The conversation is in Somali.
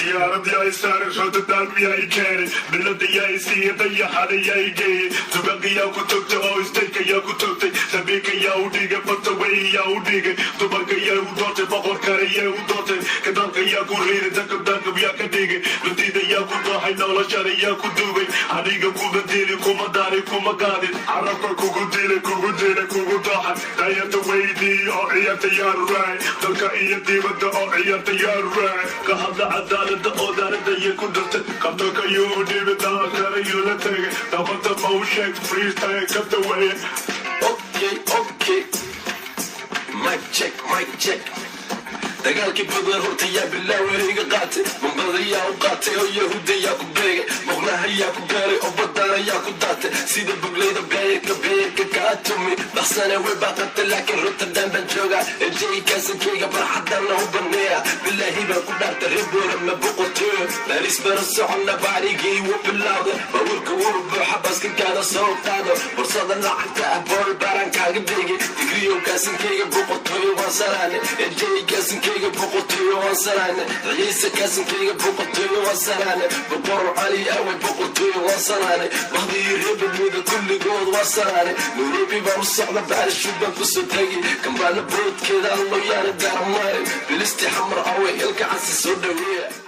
ديارتي يا سارق شو تدعم يا إيكاري بلدي يا إسيطة يا حالي يا إيجي تبقي يا كتوكتي أو استيكي يا كتوكتي تبيكي يا وديكي فتوي يا وديكي تبقي يا ودوتي فقر كاري يا ودوتي كدانك يا كوريري تكب دانك يا كديكي لديدي يا كدوحي نولا شاري يا كدوبي حديقة كوغا ديري كوما داري كوما قادي عرفك كوغو ديري كوغو ديري كوغو دوحي دايرت ويدي أو عيارتي يا راي دلك إيدي بدا أو عيارتي يا راي كهبدا عدالة odarda yakudurta kabdaka yudi bida kara yulatege tabata moshek freestyle cut the way. Okay mic check dagaalkii badan hortaya bilawayga qaatay mambadaya u qaatay oo yahuudaya ku beegay muqlaha ku gaaray oo badana ku daatay sida bugleyda beerka ka tumi baxsana way baqatay laakiin Rotterdam baan joogaa ejay kaasankeyga barxadana u baneeya billahi baan ku dhaartay reebola ma boqoto Paris bar soconna baarigii u bilaawda bawrka uu buuxa baska gaada soo qaado fursada lacagta bool baran kaaga dhigay digriyo kaasankeyga boqoto waan salaane ejay kaasankeyga boqoto waan salaane ciise kaasankeyga boqoto waan salaane boqor ali aw boqoto waan salaane bahdi reebada kulligood waan salaane nuribi baan socda baal shubban ku soo tagi kambana boodkeeda allo yaana darmay bilisti xamar aw ilka cas soo dhaweeya